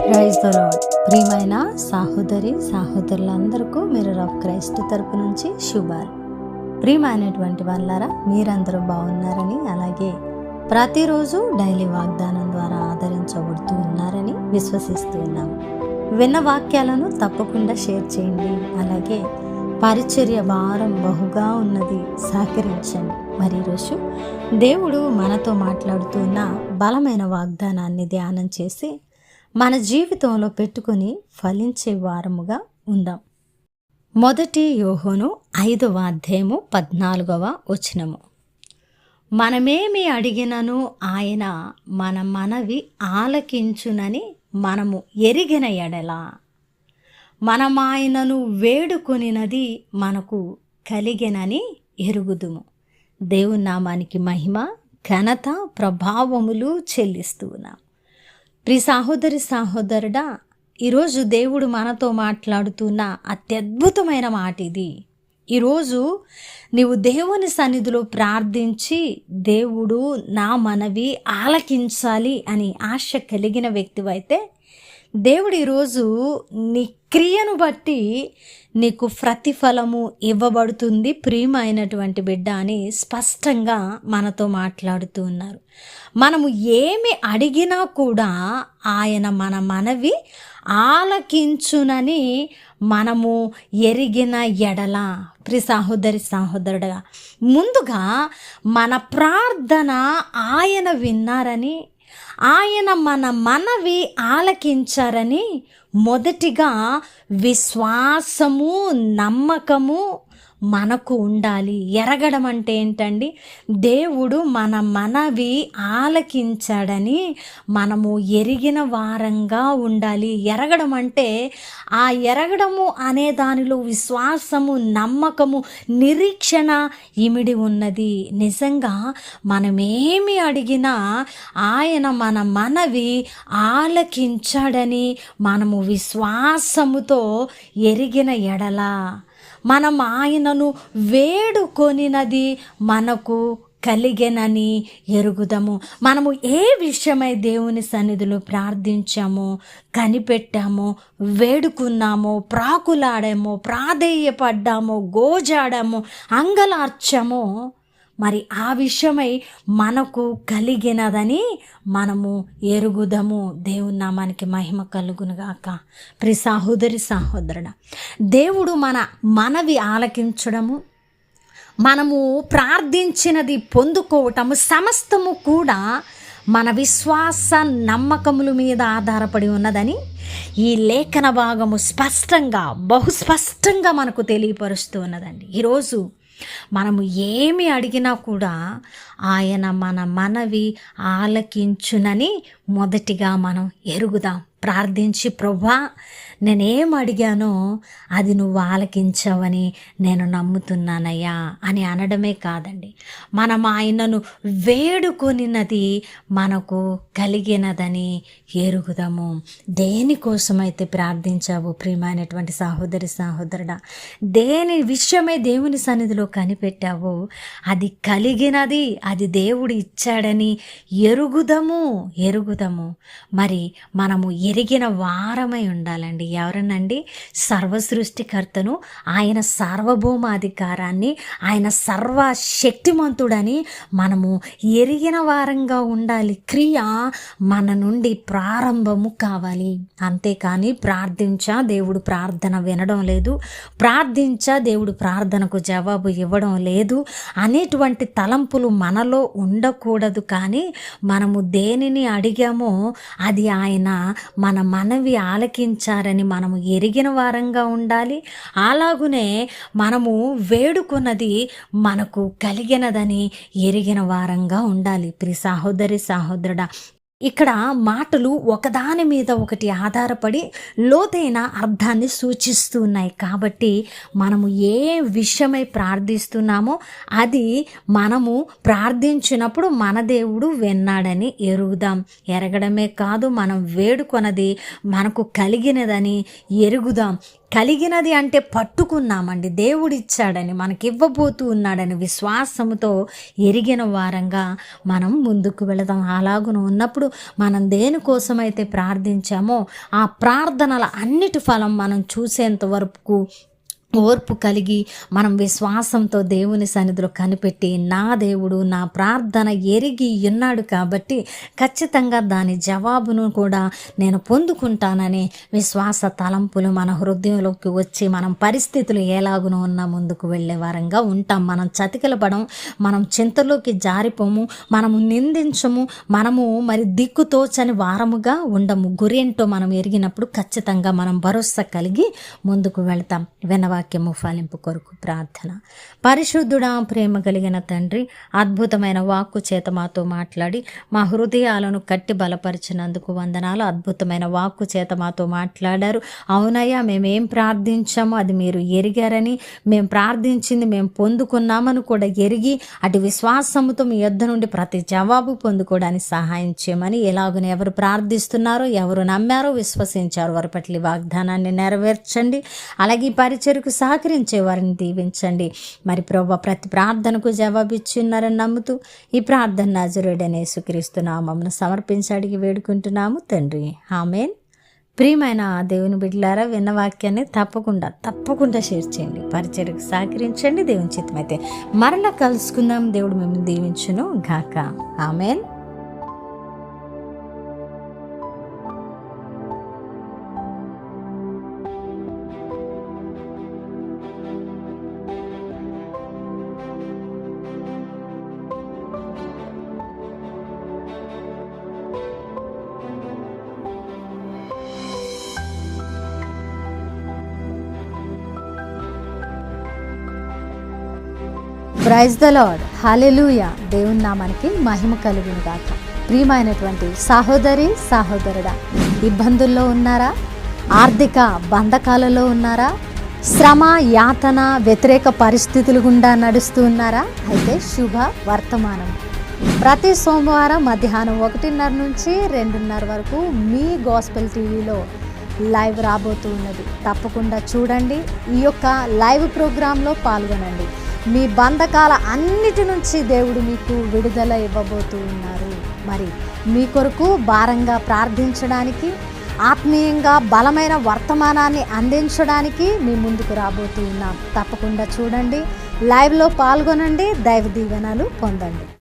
Praise the lord. ప్రియమైన సహోదరులందరికీ mirror of Christ తరపు నుంచి శుభాలు. ప్రియమైనటువంటి వాళ్ళారా, మీరందరూ బాగున్నారని, అలాగే ప్రతిరోజు డైలీ వాగ్దానం ద్వారా ఆదరించబడుతూ ఉన్నారని విశ్వసిస్తూ ఉన్నాము. విన్న వాక్యాలను తప్పకుండా షేర్ చేయండి. అలాగే పరిచర్య భారం బహుగా ఉన్నది, సహకరించండి. మరి ఈరోజు దేవుడు మనతో మాట్లాడుతున్న బలమైన వాగ్దానాన్ని ధ్యానం చేసి మన జీవితంలో పెట్టుకుని ఫలించే వారముగా ఉందాం. మొదటి యోహోను 5వ అధ్యాయము 14వ వచనము. మనమేమి అడిగినను ఆయన మన మనవి ఆలకించునని మనము ఎరిగిన ఎడల మనం ఆయనను వేడుకొనినది మనకు కలిగెనని ఎరుగుదుము. దేవుని నామానికి మహిమ, ఘనత, ప్రభావములు చెల్లిస్తూ ఉన్నాం. ప్రియ సహోదరుడా, ఈరోజు దేవుడు మనతో మాట్లాడుతున్న అత్యద్భుతమైన మాట ఇది. ఈరోజు నీవు దేవుని సన్నిధిలో ప్రార్థించి దేవుడు నా మనవి ఆలకించాలి అని ఆశ కలిగిన వ్యక్తివైతే దేవుడు ఈరోజు నీ క్రియను బట్టి నీకు ప్రతిఫలము ఇవ్వబడుతుంది ప్రియమైనటువంటి బిడ్డ అని స్పష్టంగా మనతో మాట్లాడుతూ ఉన్నారు. మనము ఏమి అడిగినా కూడా ఆయన మన మనవి ఆలకించునని మనము ఎరిగిన ఎడల. ప్రియ సహోదరుడుగా, ముందుగా మన ప్రార్థన ఆయన విన్నారని, ఆయన మన మనవి ఆలకించారని మొదటిగా విశ్వాసము, నమ్మకము మనకు ఉండాలి. ఎరగడం అంటే ఏంటండి? దేవుడు మన మనవి ఆలకించాడని మనము ఎరిగిన వారంగా ఉండాలి. ఎరగడం అంటే ఆ ఎరగడము అనే దానిలో విశ్వాసము, నమ్మకము, నిరీక్షణ ఇమిడి ఉన్నది. నిజంగా మనమేమి అడిగినా ఆయన మన మనవి ఆలకించాడని మనము విశ్వాసముతో ఎరిగిన ఎడల మనం ఆయనను వేడుకొనినది మనకు కలిగెనని ఎరుగుదము. మనము ఏ విషయమై దేవుని సన్నిధిలో ప్రార్థించామో, కనిపెట్టామో, వేడుకున్నామో, ప్రాకులాడామో, ప్రాధేయపడ్డామో, గోజాడామో, అంగలార్చామో, మరి ఆ విషయమై మనకు కలిగినదని మనము ఎరుగుదము. దేవుని నామానికి మహిమ కలుగునుగాక. ప్రియ సహోదరుడా, దేవుడు మన మనవి ఆలకించడము, మనము ప్రార్థించినది పొందుకోవటము సమస్తము కూడా మన విశ్వాస నమ్మకముల మీద ఆధారపడి ఉన్నదని ఈ లేఖన భాగము స్పష్టంగా, బహుస్పష్టంగా మనకు తెలియపరుస్తూ ఉన్నదండి. ఈరోజు మనము ఏమి అడిగినా కూడా ఆయన మన మనవి ఆలకించునని మొదటిగా మనం ఎరుగుదాం. ప్రార్థించి, ప్రభువా నేనేం అడిగానో అది నువ్వు ఆలకించావని నేను నమ్ముతున్నానయ్యా అని అనడమే కాదండి, మనం ఆయనను వేడుకొనినది మనకు కలిగినదని ఎరుగుదాము. దేనికోసమైతే ప్రార్థించావు ప్రియమైనటువంటి సహోదరుడా, దేని విషయమై దేవుని సన్నిధిలో కనిపెట్టావో అది కలిగినది, అది దేవుడు ఇచ్చాడని ఎరుగుదము. మరి మనము ఎరిగిన వారమై ఉండాలండి. ఎవరనండి? సర్వసృష్టికర్తను, ఆయన సార్వభౌమాధికారాన్ని, ఆయన సర్వశక్తిమంతుడని మనము ఎరిగిన వారంగా ఉండాలి. క్రియ మన నుండి ప్రారంభము కావాలి. అంతేకాని ప్రార్థించా దేవుడు ప్రార్థన వినడం లేదు, ప్రార్థించా దేవుడు ప్రార్థనకు జవాబు ఇవ్వడం లేదు అనేటువంటి తలంపులు మనలో ఉండకూడదు. కానీ మనము దేనిని అడిగామో అది ఆయన మన మనవి ఆలకించారని మనము ఎరిగిన వారంగా ఉండాలి. అలాగునే మనము వేడుకున్నది మనకు కలిగినదని ఎరిగిన వారంగా ఉండాలి. ప్రియ సహోదరుడా, ఇక్కడ మాటలు ఒకదాని మీద ఒకటి ఆధారపడి లోతైన అర్థాన్ని సూచిస్తూ ఉన్నాయి. కాబట్టి మనము ఏ విషయమై ప్రార్థిస్తున్నామో అది మనము ప్రార్థించినప్పుడు మన దేవుడు విన్నాడని ఎరుగుదాం. ఎరగడమే కాదు, మనం వేడుకొనది మనకు కలిగినదని ఎరుగుదాం. కలిగినది అంటే పట్టుకున్నామండి, దేవుడిచ్చాడని, మనకివ్వబోతూ ఉన్నాడని విశ్వాసముతో ఎరిగిన వారంగా మనం ముందుకు వెళదాం. అలాగున ఉన్నప్పుడు మనం దేనికోసమైతే ప్రార్థించామో ఆ ప్రార్థనల అన్నిటి ఫలం మనం చూసేంత వరకు ఓర్పు కలిగి మనం విశ్వాసంతో దేవుని సన్నిధిలో కనిపెట్టి, నా దేవుడు నా ప్రార్థన ఎరిగి ఉన్నాడు కాబట్టి ఖచ్చితంగా దాని జవాబును కూడా నేను పొందుకుంటానని విశ్వాస తలంపులు మన హృదయంలోకి వచ్చి మనం పరిస్థితులు ఎలాగునో ఉన్నా ముందుకు వెళ్ళే వారంగా ఉంటాం. మనం చతికిలపడం, మనం చింతలోకి జారిపోము, మనము నిందించము, మనము మరి దిక్కుతోచని వారముగా ఉండము. గురేంటో మనం ఎరిగినప్పుడు ఖచ్చితంగా మనం భరోసా కలిగి ముందుకు వెళ్తాం. వాక్యము ఫలింపు కొరకు ప్రార్థన. పరిశుద్ధుడా, ప్రేమ కలిగిన తండ్రి, అద్భుతమైన వాక్కు చేత మాతో మాట్లాడి మా హృదయాలను కట్టి బలపరిచినందుకు వందనాలు. అద్భుతమైన వాక్కు చేత మాతో మాట్లాడారు. అవునయ్యా, మేమేం ప్రార్థించామో అది మీరు ఎరిగారని, మేము ప్రార్థించింది మేము పొందుకున్నామని కూడా ఎరిగి అటు విశ్వాసముతో మీ యొద్ద నుండి ప్రతి జవాబు పొందుకోవడానికి సహాయం చేయమని, ఎలాగని ఎవరు ప్రార్థిస్తున్నారో, ఎవరు నమ్మారో, విశ్వసించారో వారి పట్ల వాగ్దానాన్ని నెరవేర్చండి. అలాగే ఈ పరిచర్కు సహకరించే వారిని దీవించండి. మరి ప్రభువా, ప్రతి ప్రార్థనకు జవాబిచ్చున్నారని నమ్ముతూ ఈ ప్రార్థన నజరేయుడైన యేసుక్రీస్తు నామమున సమర్పించి అడిగి వేడుకుంటున్నాము తండ్రి, ఆమేన్. ప్రియమైన దేవుని బిడ్డలారా, విన్న వాక్యాన్ని తప్పకుండా షేర్ చేయండి, పరిచర్యకు సహకరించండి. దేవుని చిత్తమైతే మరలా కలుసుకుందాం. దేవుడు మిమ్మల్ని దీవించును గాక. ఆమేన్. ప్రైజ్ ద లార్డ్, హల్లెలూయా. దేవుని నామానికి మహిమ కలుగును గాక. ప్రియమైనటువంటి సహోదరి సహోదరుడా, ఇబ్బందుల్లో ఉన్నారా? ఆర్థిక బంధకాలలో ఉన్నారా? శ్రమ, యాతన, వ్యతిరేక పరిస్థితులు గుండా నడుస్తూ ఉన్నారా? అయితే శుభ వర్తమానం. ప్రతి సోమవారం మధ్యాహ్నం 1:30 నుంచి 2:30 వరకు మీ గాస్పెల్ టీవీలో లైవ్ రాబోతూ ఉన్నది. తప్పకుండా చూడండి. ఈ యొక్క లైవ్ ప్రోగ్రాంలో పాల్గొనండి. మీ బంధకాల అన్నిటి నుంచి దేవుడు మీకు విడుదల ఇవ్వబోతూ ఉన్నారు. మరి మీ కొరకు భారంగా ప్రార్థించడానికి, ఆత్మీయంగా బలమైన వర్తమానాన్ని అందించడానికి మీ ముందుకు రాబోతూ ఉన్నాం. తప్పకుండా చూడండి, లైవ్లో పాల్గొనండి, దైవ దీవెనలు పొందండి.